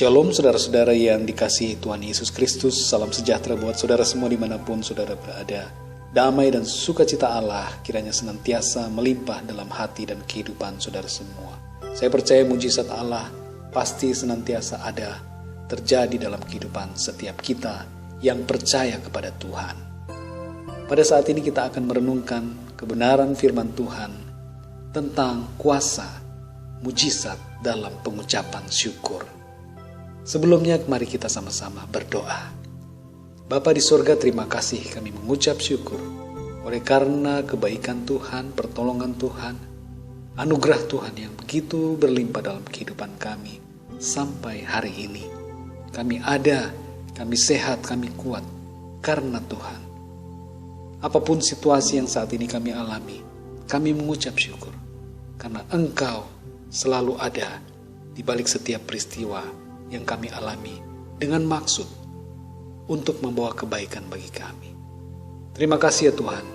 Shalom saudara-saudara yang dikasihi Tuhan Yesus Kristus. Salam sejahtera buat saudara semua dimanapun saudara berada. Damai dan sukacita Allah kiranya senantiasa melimpah dalam hati dan kehidupan saudara semua. Saya percaya mujizat Allah pasti senantiasa ada terjadi dalam kehidupan setiap kita yang percaya kepada Tuhan. Pada saat ini kita akan merenungkan kebenaran firman Tuhan tentang kuasa mujizat dalam pengucapan syukur. Sebelumnya mari kita sama-sama berdoa. Bapa di sorga, terima kasih kami mengucap syukur oleh karena kebaikan Tuhan, pertolongan Tuhan, anugerah Tuhan yang begitu berlimpah dalam kehidupan kami sampai hari ini. Kami ada, kami sehat, kami kuat karena Tuhan. Apapun situasi yang saat ini kami alami, kami mengucap syukur karena Engkau selalu ada di balik setiap peristiwa yang kami alami dengan maksud untuk membawa kebaikan bagi kami. Terima kasih ya Tuhan.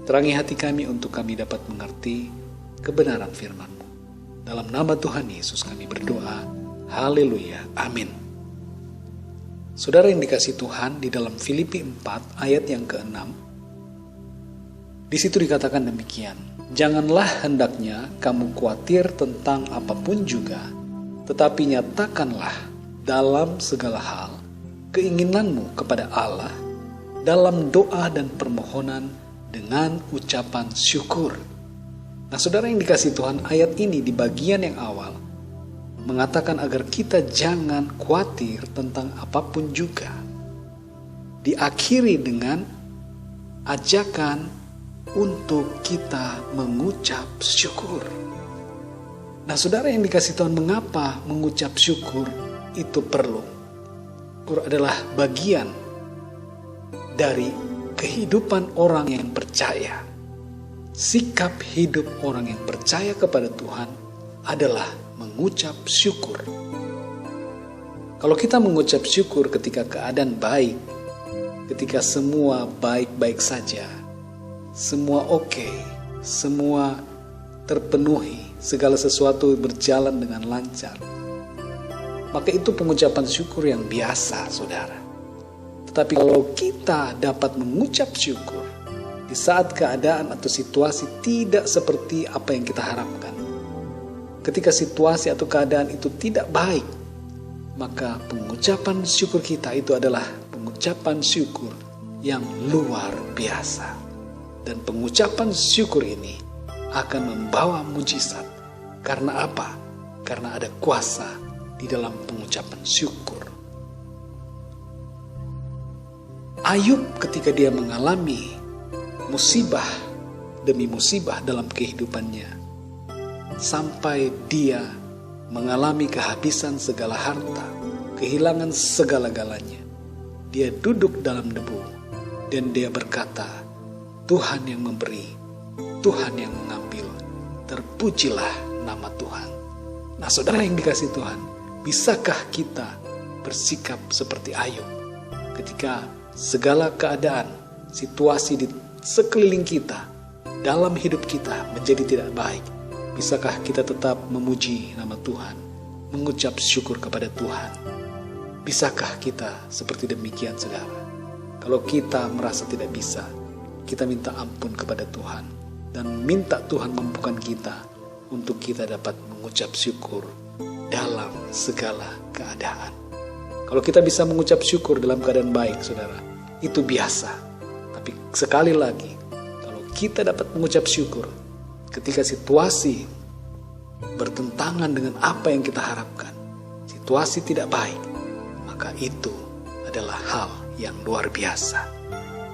Terangi hati kami untuk kami dapat mengerti kebenaran firman-Mu. Dalam nama Tuhan Yesus kami berdoa. Haleluya. Amin. Saudara yang dikasihi Tuhan, di dalam Filipi 4 ayat yang ke-6, di situ dikatakan demikian. Janganlah hendaknya kamu khawatir tentang apapun juga, tetapi nyatakanlah dalam segala hal keinginanmu kepada Allah dalam doa dan permohonan dengan ucapan syukur. Nah saudara yang dikasihi Tuhan, ayat ini di bagian yang awal mengatakan agar kita jangan khawatir tentang apapun juga. Diakhiri dengan ajakan untuk kita mengucap syukur. Nah saudara yang dikasihi Tuhan, mengapa mengucap syukur itu perlu? Syukur adalah bagian dari kehidupan orang yang percaya. Sikap hidup orang yang percaya kepada Tuhan adalah mengucap syukur. Kalau kita mengucap syukur ketika keadaan baik, ketika semua baik-baik saja, semua oke, semua terpenuhi, segala sesuatu berjalan dengan lancar, maka itu pengucapan syukur yang biasa, saudara. Tetapi kalau kita dapat mengucap syukur di saat keadaan atau situasi tidak seperti apa yang kita harapkan, ketika situasi atau keadaan itu tidak baik, maka pengucapan syukur kita itu adalah pengucapan syukur yang luar biasa. Dan pengucapan syukur ini akan membawa mujizat. Karena apa? Karena ada kuasa di dalam pengucapan syukur. Ayub ketika dia mengalami musibah demi musibah dalam kehidupannya, sampai dia mengalami kehabisan segala harta, kehilangan segala-galanya, dia duduk dalam debu dan dia berkata, Tuhan yang memberi, Tuhan yang mengambil, terpujilah nama Tuhan. Nah saudara yang dikasihi Tuhan, bisakah kita bersikap seperti Ayub ketika segala keadaan, situasi di sekeliling kita, dalam hidup kita menjadi tidak baik? Bisakah kita tetap memuji nama Tuhan, mengucap syukur kepada Tuhan? Bisakah kita seperti demikian saudara? Kalau kita merasa tidak bisa, kita minta ampun kepada Tuhan dan minta Tuhan mampukan kita untuk kita dapat mengucap syukur dalam segala keadaan. Kalau kita bisa mengucap syukur dalam keadaan baik, saudara, itu biasa. Tapi sekali lagi, kalau kita dapat mengucap syukur ketika situasi bertentangan dengan apa yang kita harapkan, situasi tidak baik, maka itu adalah hal yang luar biasa.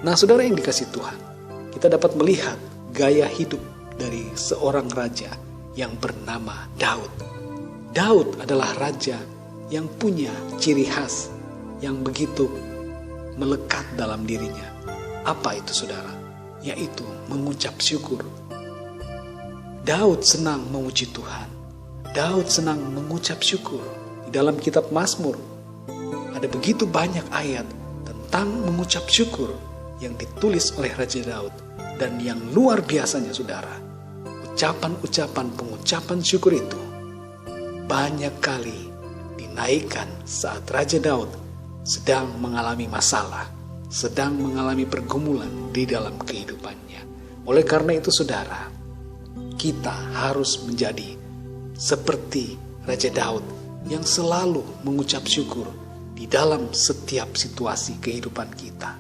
Nah, saudara yang dikasihi Tuhan, kita dapat melihat gaya hidup dari seorang raja yang bernama Daud. Daud adalah raja yang punya ciri khas yang begitu melekat dalam dirinya. Apa itu saudara? Yaitu mengucap syukur. Daud senang memuji Tuhan. Daud senang mengucap syukur. Di dalam kitab Mazmur ada begitu banyak ayat tentang mengucap syukur yang ditulis oleh Raja Daud. Dan yang luar biasanya saudara, ucapan-ucapan pengucapan syukur itu banyak kali naikkan saat Raja Daud sedang mengalami masalah, sedang mengalami pergumulan di dalam kehidupannya. Oleh karena itu saudara, kita harus menjadi seperti Raja Daud yang selalu mengucap syukur di dalam setiap situasi kehidupan kita.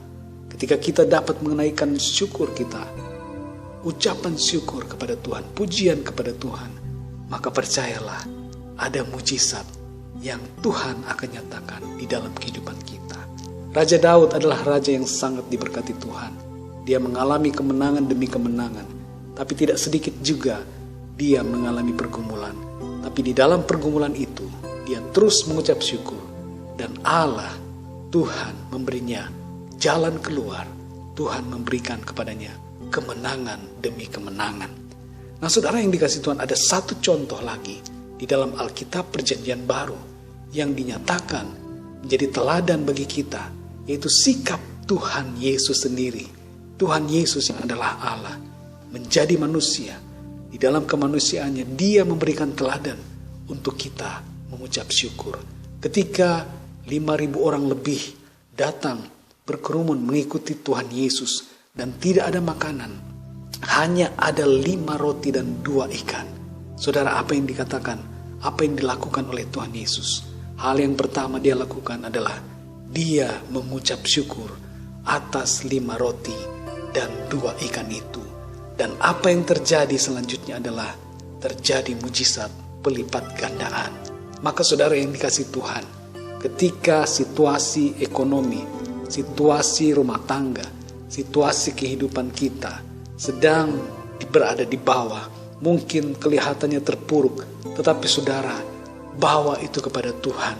Ketika kita dapat menaikkan syukur kita, ucapan syukur kepada Tuhan, pujian kepada Tuhan, maka percayalah ada mujizat yang Tuhan akan nyatakan di dalam kehidupan kita. Raja Daud adalah raja yang sangat diberkati Tuhan. Dia mengalami kemenangan demi kemenangan, tapi tidak sedikit juga dia mengalami pergumulan. Tapi di dalam pergumulan itu, dia terus mengucap syukur. Dan Allah, Tuhan memberinya jalan keluar. Tuhan memberikan kepadanya kemenangan demi kemenangan. Nah saudara yang dikasihi Tuhan, ada satu contoh lagi di dalam Alkitab Perjanjian Baru yang dinyatakan menjadi teladan bagi kita, yaitu sikap Tuhan Yesus sendiri. Tuhan Yesus yang adalah Allah menjadi manusia. Di dalam kemanusiaannya dia memberikan teladan untuk kita mengucap syukur. Ketika 5.000 orang lebih datang berkerumun mengikuti Tuhan Yesus dan tidak ada makanan, hanya ada 5 roti dan 2 ikan. Saudara, apa yang dikatakan, apa yang dilakukan oleh Tuhan Yesus? Hal yang pertama dia lakukan adalah dia mengucap syukur atas 5 roti dan 2 ikan itu. Dan apa yang terjadi selanjutnya adalah terjadi mujizat pelipat gandaan. Maka saudara yang dikasihi Tuhan, ketika situasi ekonomi, situasi rumah tangga, situasi kehidupan kita sedang berada di bawah, mungkin kelihatannya terpuruk, tetapi saudara, bawa itu kepada Tuhan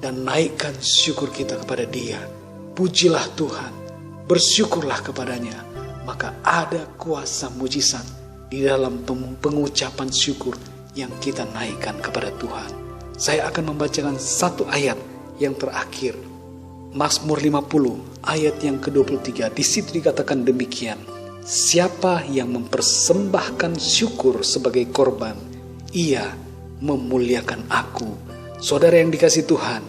dan naikkan syukur kita kepada Dia. Pujilah Tuhan, bersyukurlah kepadanya, maka ada kuasa mujizat di dalam pengucapan syukur yang kita naikkan kepada Tuhan. Saya akan membacakan satu ayat yang terakhir, Mazmur 50 ayat yang ke-23. Di situ dikatakan demikian, siapa yang mempersembahkan syukur sebagai korban, ia memuliakan aku. Saudara yang dikasihi Tuhan,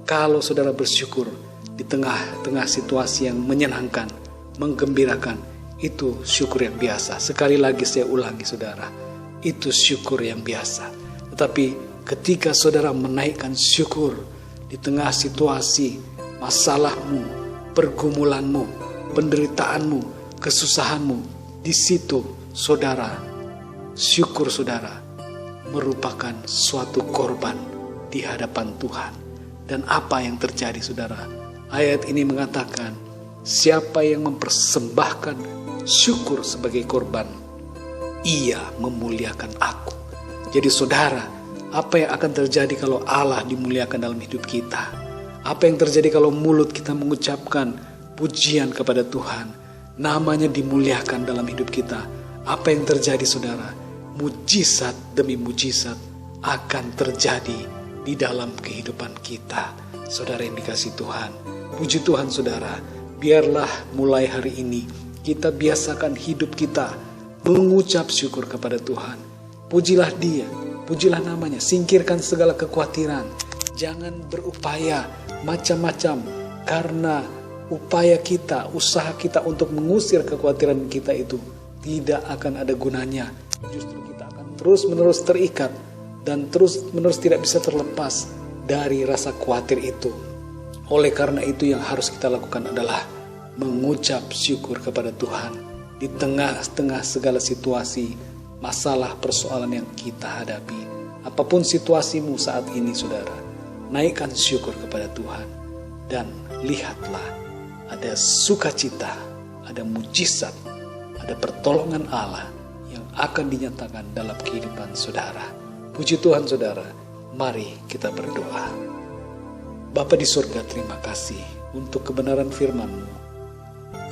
kalau saudara bersyukur di tengah-tengah situasi yang menyenangkan, menggembirakan, itu syukur yang biasa. Sekali lagi saya ulangi saudara, itu syukur yang biasa. Tetapi ketika saudara menaikkan syukur di tengah situasi masalahmu, pergumulanmu, penderitaanmu, kesusahanmu, di situ saudara, syukur saudara merupakan suatu korban di hadapan Tuhan. Dan apa yang terjadi saudara? Ayat ini mengatakan, siapa yang mempersembahkan syukur sebagai korban, ia memuliakan aku. Jadi saudara, apa yang akan terjadi kalau Allah dimuliakan dalam hidup kita? Apa yang terjadi kalau mulut kita mengucapkan pujian kepada Tuhan, namanya dimuliakan dalam hidup kita? Apa yang terjadi saudara? Mujizat demi mujizat akan terjadi di dalam kehidupan kita. Saudara yang dikasihi Tuhan, puji Tuhan saudara, biarlah mulai hari ini kita biasakan hidup kita mengucap syukur kepada Tuhan. Pujilah Dia, pujilah namanya, singkirkan segala kekhawatiran. Jangan berupaya macam-macam, karena upaya kita, usaha kita untuk mengusir kekhawatiran kita itu tidak akan ada gunanya. Justru kita akan terus-menerus terikat dan terus-menerus tidak bisa terlepas dari rasa khawatir itu. Oleh karena itu yang harus kita lakukan adalah mengucap syukur kepada Tuhan di tengah-tengah segala situasi, masalah, persoalan yang kita hadapi. Apapun situasimu saat ini saudara, naikkan syukur kepada Tuhan dan lihatlah ada sukacita, ada mujizat, ada pertolongan Allah yang akan dinyatakan dalam kehidupan saudara. Puji Tuhan saudara, mari kita berdoa. Bapa di surga, terima kasih untuk kebenaran firman-Mu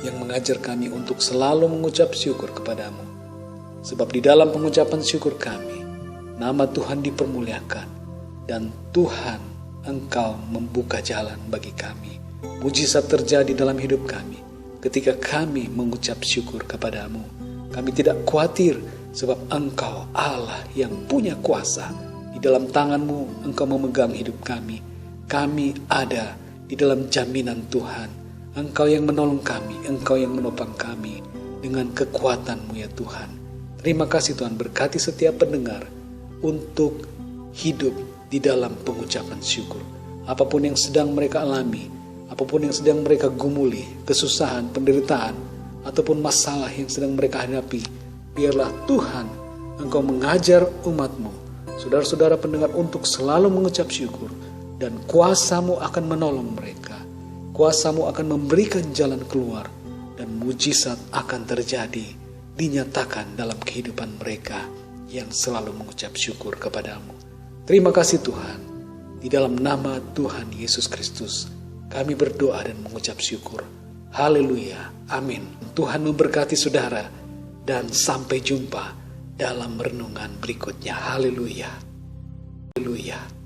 yang mengajar kami untuk selalu mengucap syukur kepadamu. Sebab di dalam pengucapan syukur kami, nama Tuhan dipermuliakan dan Tuhan Engkau membuka jalan bagi kami. Mujizat terjadi dalam hidup kami ketika kami mengucap syukur kepadamu. Kami tidak khawatir sebab Engkau Allah yang punya kuasa di dalam tangan-Mu Engkau memegang hidup kami. Kami ada di dalam jaminan Tuhan. Engkau yang menolong kami, Engkau yang menopang kami dengan kekuatan-Mu ya Tuhan. Terima kasih Tuhan, berkati setiap pendengar untuk hidup di dalam pengucapan syukur. Apapun yang sedang mereka alami, apapun yang sedang mereka gumuli, kesusahan, penderitaan, ataupun masalah yang sedang mereka hadapi, biarlah Tuhan Engkau mengajar umat-Mu, saudara-saudara pendengar, untuk selalu mengucap syukur, dan kuasa-Mu akan menolong mereka. Kuasa-Mu akan memberikan jalan keluar, dan mujizat akan terjadi, dinyatakan dalam kehidupan mereka yang selalu mengucap syukur kepadamu. Terima kasih Tuhan, di dalam nama Tuhan Yesus Kristus kami berdoa dan mengucap syukur. Haleluya, amin. Tuhan memberkati saudara, dan sampai jumpa dalam renungan berikutnya. Haleluya. Haleluya.